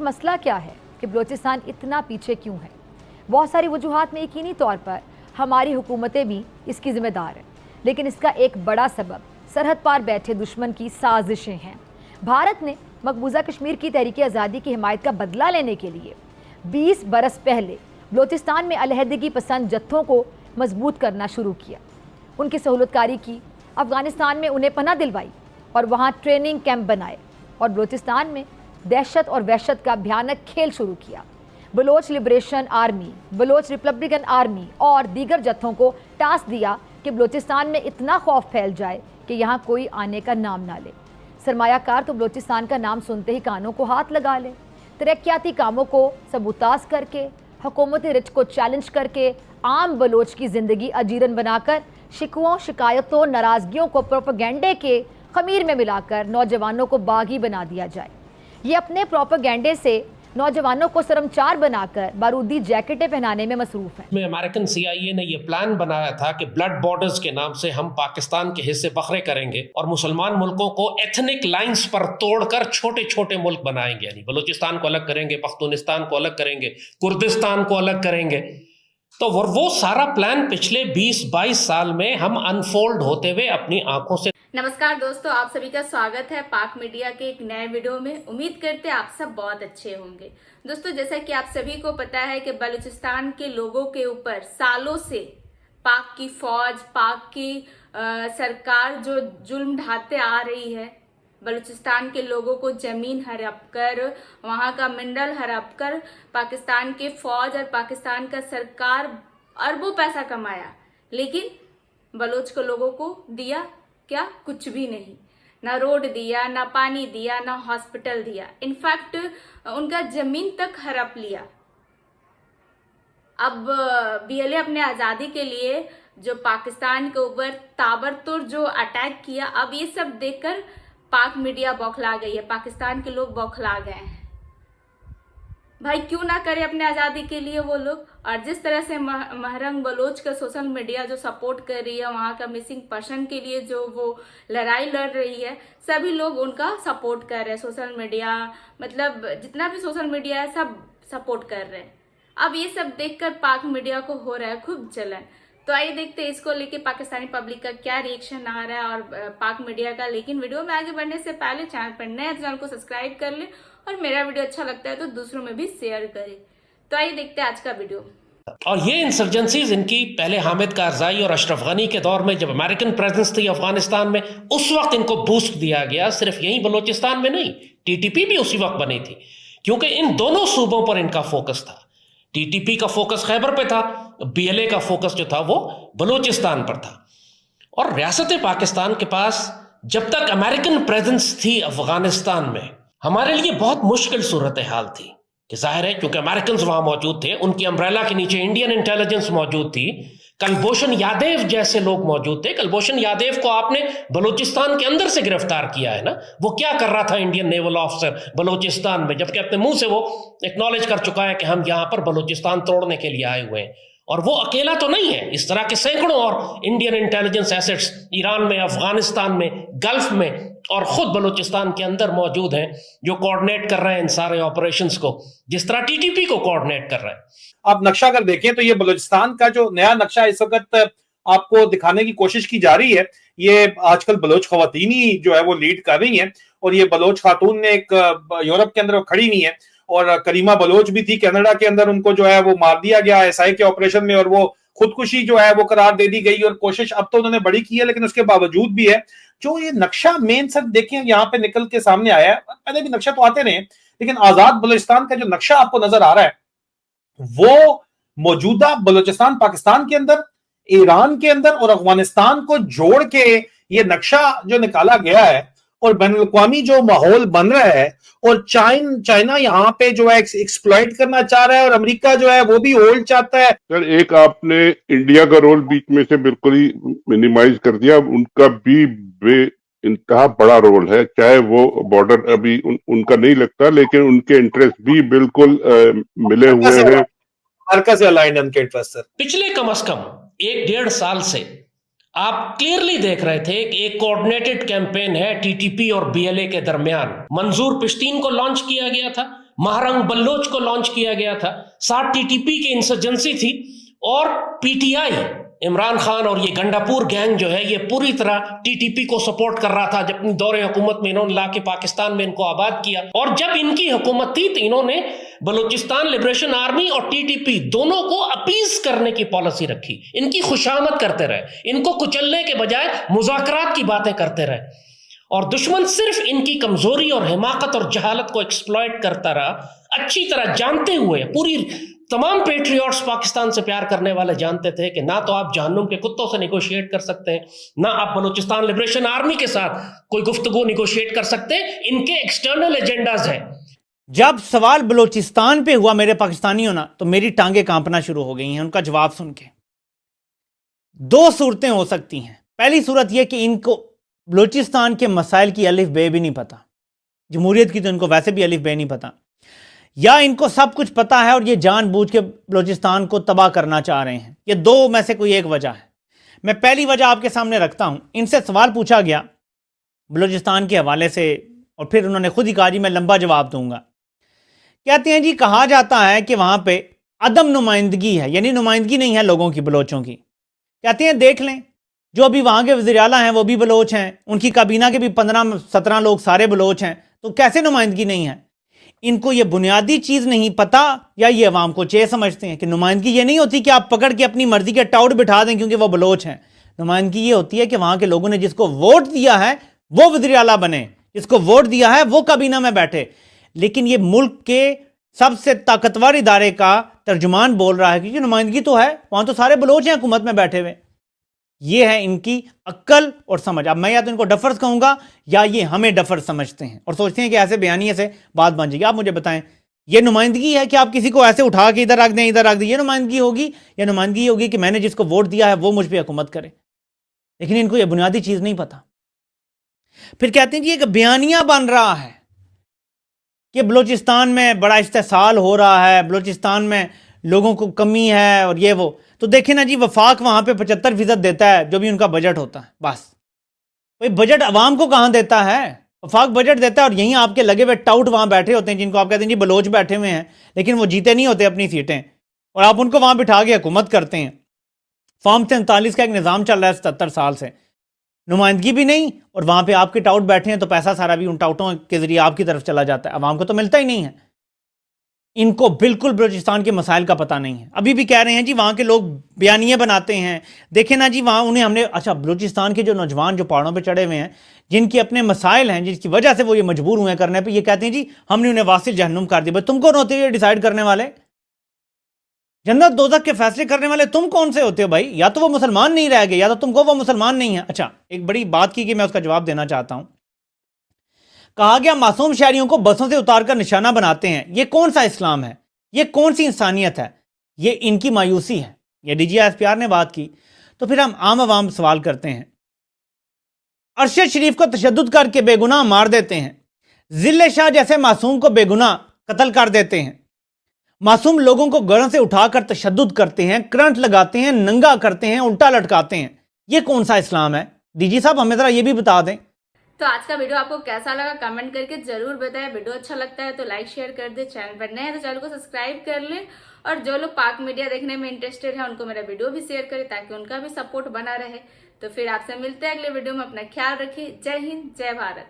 मसला क्या है कि बलूचिस्तान इतना पीछे क्यों है? बहुत सारी वजूहात में यकीनी तौर पर हमारी हुकूमतें भी इसकी जिम्मेदार हैं, लेकिन इसका एक बड़ा सबब सरहद पार बैठे दुश्मन की साजिशें हैं। भारत ने मकबूजा कश्मीर की तहरीक आज़ादी की हिमायत का बदला लेने के लिए 20 बरस पहले बलूचिस्तान में अलहदगी पसंद जत्थों को मजबूत करना शुरू किया, उनकी सहूलतकारी की, अफगानिस्तान में उन्हें पनाह दिलवाई और वहाँ ट्रेनिंग कैंप बनाए और बलूचिस्तान में दहशत और वहशत का भयानक खेल शुरू किया। Baloch Liberation Army, Baloch Republican Army और दीगर जत्थों को टास्क दिया कि बलूचिस्तान में इतना खौफ फैल जाए कि यहाँ कोई आने का नाम ना ले। सरमायाकार तो बलूचिस्तान का नाम सुनते ही कानों को हाथ लगा ले। तरक्याती कामों को सबूताज करके, हुकूमती रिच को चैलेंज करके, आम बलोच की ज़िंदगी अजीरन बनाकर, शिकवों, शिकायतों, नाराज़गियों को प्रोपेगेंडे के खमीर में मिलाकर नौजवानों को बागी बना दिया जाए। ये अपने प्रोपेगेंडे से नौजवानों को शर्मचार बनाकर बारूदी जैकेटें पहनाने में मसरूफ है। अमेरिकन CIA ने यह प्लान बनाया था कि ब्लड बॉर्डर्स के नाम से हम पाकिस्तान के हिस्से बखरे करेंगे और मुसलमान मुल्कों को एथनिक लाइंस पर तोड़कर छोटे छोटे मुल्क बनाएंगे। यानी बलूचिस्तान को अलग करेंगे, पख्तूनिस्तान को अलग करेंगे, कुर्दिस्तान को अलग करेंगे। तो वो सारा प्लान पिछले 20-22 साल में हम अनफोल्ड होते हुए अपनी आंखों से। नमस्कार दोस्तों, आप सभी का स्वागत है पाक मीडिया के एक नए वीडियो में। उम्मीद करते हैं आप सब बहुत अच्छे होंगे। दोस्तों, जैसा कि आप सभी को पता है कि बलूचिस्तान के लोगों के ऊपर सालों से पाक की फौज, पाक की सरकार जो जुल्म ढाते आ रही है, बलूचिस्तान के लोगों को जमीन हड़प कर, वहां का मिनरल हड़प कर पाकिस्तान के फौज और पाकिस्तान का सरकार अरबों पैसा कमाया, लेकिन बलोच के लोगों को दिया क्या? कुछ भी नहीं। ना रोड दिया, ना पानी दिया, ना हॉस्पिटल दिया, इनफैक्ट उनका जमीन तक हड़प लिया। अब BLA अपने आज़ादी के लिए जो पाकिस्तान के ऊपर ताबड़तोड़ जो अटैक किया, अब ये सब देखकर पाक मीडिया बौखला गई है, पाकिस्तान के लोग बौखला गए हैं। भाई क्यों ना करे अपने आज़ादी के लिए वो लोग। और जिस तरह से महरंग बलोच का सोशल मीडिया जो सपोर्ट कर रही है, वहाँ का मिसिंग पर्सन के लिए जो वो लड़ाई लड़ रही है, सभी लोग उनका सपोर्ट कर रहे हैं। सोशल मीडिया मतलब जितना भी सोशल मीडिया है सब सपोर्ट कर रहे हैं। अब ये सब देखकर पाक मीडिया को हो रहा है खूब जलन। तो आइए देखते हैं इसको लेके पाकिस्तानी पब्लिक का क्या रिएक्शन आ रहा है और पाक मीडिया का। लेकिन वीडियो में आगे बढ़ने से पहले चैनल पर नए चैनल को सब्सक्राइब कर ले और मेरा वीडियो अच्छा लगता है तो दूसरों में भी शेयर करें। तो आइए देखते हैं आज का वीडियो। और ये इंसर्जेंसीज इनकी पहले हामिद कारजाई और अशरफ गनी के दौर में जब अमेरिकन प्रेजेंस थी अफगानिस्तान में, उस वक्त इनको बूस्ट दिया गया। सिर्फ यही बलूचिस्तान में नहीं, TTP भी उसी वक्त बनी थी, क्योंकि इन दोनों सूबों पर इनका फोकस था। TTP का फोकस खैबर पे था, BLA का फोकस जो था वो बलूचिस्तान पर था। और रियासत पाकिस्तान के पास जब तक अमेरिकन प्रेजेंस थी अफगानिस्तान में, हमारे लिए बहुत मुश्किल सूरत हाल थी कि जाहिर है क्योंकि अमेरिकन वहां मौजूद थे, उनकी अम्ब्रेला के नीचे इंडियन इंटेलिजेंस मौजूद थी, कुलभूषण यादव जैसे लोग मौजूद थे। कुलभूषण यादव को आपने बलूचिस्तान के अंदर से गिरफ्तार किया है ना। वो क्या कर रहा था इंडियन नेवल ऑफिसर बलूचिस्तान में, जबकि अपने मुंह से वो एक्नॉलेज कर चुका है कि हम यहां पर बलूचिस्तान तोड़ने के लिए आए हुए हैं। और वो अकेला तो नहीं है, इस तरह के सैकड़ों और इंडियन इंटेलिजेंस एसेट्स ईरान में, अफगानिस्तान में, गल्फ में और खुद बलूचिस्तान के अंदर मौजूद हैं, जो कोऑर्डिनेट कर रहे हैं इन सारे ऑपरेशंस को, जिस तरह TTP को कोऑर्डिनेट कर रहे हैं। आप नक्शा अगर देखें तो ये बलूचिस्तान का जो नया नक्शा इस वक्त आपको दिखाने की कोशिश की जा रही है, ये आजकल बलोच खवातीन ही जो है वो लीड कर रही हैं। और ये बलोच खातून ने एक यूरोप के अंदर खड़ी नहीं है, और करीमा बलोच भी थी कनाडा के अंदर, उनको जो है वो मार दिया गया SI के ऑपरेशन में, और वो खुदकुशी जो है वो करार दे दी गई। और कोशिश अब तो उन्होंने बड़ी की है, लेकिन उसके बावजूद भी है जो ये नक्शा मेन सर देखें यहाँ पे निकल के सामने आया है। पहले भी नक्शा तो आते रहे, लेकिन आजाद बलूचिस्तान का जो नक्शा आपको नजर आ रहा है वो मौजूदा बलूचिस्तान पाकिस्तान के अंदर, ईरान के अंदर और अफगानिस्तान को जोड़ के ये नक्शा जो निकाला गया है। और बैनुल-अक़वामी जो माहौल बन रहा है, और चाइना यहाँ पे जो है एक्सप्लॉइट करना चाह रहा है, और अमेरिका जो है वो भी होल्ड चाहता है। सर, एक आपने इंडिया का रोल बीच में से बिल्कुल ही मिनिमाइज कर दिया। उनका भी इंतहा बड़ा रोल है, चाहे वो बॉर्डर अभी उनका नहीं लगता, लेकिन उनके इंटरेस्ट भी बिल्कुल मिले हुए हैं, अमेरिका से अलाइंड उनके इंटरेस्ट सर। पिछले कम से कम 1-1.5 साल से आप क्लियरली देख रहे थे कि एक कोऑर्डिनेटेड कैंपेन है TTP और BLA के दरमियान। मंजूर पिश्तीन को लॉन्च किया गया था, महारंग बल्लोच को लॉन्च किया गया था, साथ टीटीपी की इंसर्जेंसी थी और पीटीआई इमरान खान और ये गंडापुर गैंग जो है ये पूरी तरह टीटीपी को सपोर्ट कर रहा था। जब अपनी दौरे हुकूमत में इन्होंने लाके पाकिस्तान में इनको आबाद किया और जब इनकी हुकूमत थी तो इन्होंने बलूचिस्तान लिबरेशन आर्मी और टीटीपी दोनों को अपीज करने की पॉलिसी रखी। इनकी खुशामद करते रहे, इनको कुचलने के बजाय मुज़ाकरात की बातें करते रहे और दुश्मन सिर्फ इनकी कमजोरी और हिमाकत और जहालत को एक्सप्लॉइट करता रहा, अच्छी तरह जानते हुए। पूरी तमाम पेट्रियट्स पाकिस्तान से प्यार करने वाले जानते थे कि ना तो आप जहन्नुम के कुत्तों से निगोशिएट कर सकते हैं, ना आप बलूचिस्तान लिबरेशन आर्मी के साथ कोई गुफ्तगू निगोशिएट कर सकते हैं, इनके एक्सटर्नल एजेंडाज हैं। जब सवाल बलूचिस्तान पे हुआ मेरे पाकिस्तानियों ना, तो मेरी टांगें कांपना शुरू हो गई हैं उनका जवाब सुन के। दो सूरतें हो सकती हैं। पहली सूरत यह कि इनको बलूचिस्तान के मसाइल की अलिफ बे भी नहीं पता, जमहूरियत की तो इनको वैसे भी अलिफ बे नहीं पता, या इनको सब कुछ पता है और ये जानबूझ के बलूचिस्तान को तबाह करना चाह रहे हैं। ये दो में से कोई एक वजह है। मैं पहली वजह आपके सामने रखता हूं। इनसे सवाल पूछा गया बलूचिस्तान के हवाले से और फिर उन्होंने खुद ही कहा जी मैं लंबा जवाब दूंगा। कहते हैं जी कहा जाता है कि वहां पे अदम नुमाइंदगी है, यानी नुमाइंदगी नहीं है लोगों की, बलोचों की। कहते हैं देख लें जो अभी वहां के वज़ीर आला हैं वो भी बलोच हैं, उनकी काबीना के भी 15-17 लोग सारे बलोच हैं, तो कैसे नुमाइंदगी नहीं है? इनको ये बुनियादी चीज़ नहीं पता या ये अवाम को चे समझते हैं कि नुमाइंदगी ये नहीं होती कि आप पकड़ के अपनी मर्जी के टाउट बिठा दें क्योंकि वो बलोच हैं। नुमाइंदगी ये होती है कि वहां के लोगों ने जिसको वोट दिया है वो वज़ीर आला बने, जिसको वोट दिया है वो काबीना में बैठे। लेकिन ये मुल्क के सबसे ताकतवर इदारे का तर्जुमान बोल रहा है कि नुमाइंदगी तो है, वहां तो सारे बलोच हैं हुकूमत में बैठे हुए। ये है इनकी अक्ल और समझ। अब मैं या तो इनको डफर्स कहूंगा या ये हमें डफर्स समझते हैं और सोचते हैं कि ऐसे बयानिए से बात बन जाएगी। आप मुझे बताएं ये नुमाइंदगी है कि आप किसी को ऐसे उठा के इधर रख दें इधर रख दें, ये नुमाइंदगी होगी? या नुमाइंदगी होगी कि मैंने जिसको वोट दिया है वो मुझ पर हुकूमत करे? लेकिन इनको ये बुनियादी चीज नहीं पता। फिर कहते हैं कि एक बयानिया बन रहा है कि बलूचिस्तान में बड़ा इस्तेसाल हो रहा है, बलूचिस्तान में लोगों को कमी है और ये वो। तो देखें ना जी, वफाक वहां पे 75% देता है जो भी उनका बजट होता है। बस भाई बजट अवाम को कहां देता है? वफाक बजट देता है और यहीं आपके लगे हुए टाउट वहां बैठे होते हैं जिनको आप कहते हैं जी बलोच बैठे हुए हैं, लेकिन वो जीते नहीं होते अपनी सीटें और आप उनको वहां बिठा के हुकूमत करते हैं। फॉर्म 43 का एक निज़ाम चल रहा है 77 साल से, नुमाइंदगी भी नहीं और वहां पे आपके टाउट बैठे हैं तो पैसा सारा भी उन टाउटों के जरिए आपकी तरफ चला जाता है, अवाम को तो मिलता ही नहीं है। इनको बिल्कुल बलूचिस्तान के मसाइल का पता नहीं है। अभी भी कह रहे हैं जी वहां के लोग बयानिए बनाते हैं। देखें ना जी वहां उन्हें हमने अच्छा बलूचिस्तान के जो नौजवान जो पहाड़ों पे चढ़े हुए हैं जिनके अपने मसाइल हैं जिसकी वजह से वो ये मजबूर हुए करने पे, ये कहते हैं जी हमने उन्हें वासिल जहन्नुम कर दिया। भाई तुम कौन होते हो ये डिसाइड करने वाले? जन्नत दोज़ख के फैसले करने वाले तुम कौन से होते हो भाई? या तो वो मुसलमान नहीं रह गए या तो तुमको वो मुसलमान नहीं है। अच्छा एक बड़ी बात की कि मैं उसका जवाब देना चाहता हूं। कहा गया मासूम शहरियों को बसों से उतारकर निशाना बनाते हैं। ये कौन सा इस्लाम है? ये कौन सी इंसानियत है? ये इनकी मायूसी है। ये DGISPR ने बात की। तो फिर हम आम आवाम सवाल करते हैं, अरशद शरीफ को तशद्दुद करके बेगुनाह मार देते हैं, जिले शाह जैसे मासूम को बेगुनाह कत्ल कर देते हैं, मासूम लोगों को घरों से उठाकर तशद्दुद करते हैं, करंट लगाते हैं, नंगा करते हैं, उल्टा लटकाते हैं। ये कौन सा इस्लाम है? DG साहब हमें जरा ये भी बता दें। तो आज का वीडियो आपको कैसा लगा कमेंट करके जरूर बताएं। वीडियो अच्छा लगता है तो लाइक शेयर कर दे, चैनल पर नए हैं तो चैनल को सब्सक्राइब कर लें और जो लोग पाक मीडिया देखने में इंटरेस्टेड है उनको मेरा वीडियो भी शेयर करें ताकि उनका भी सपोर्ट बना रहे। तो फिर आपसे मिलते हैं अगले वीडियो में। अपना ख्याल रखिए। जय हिंद, जय भारत।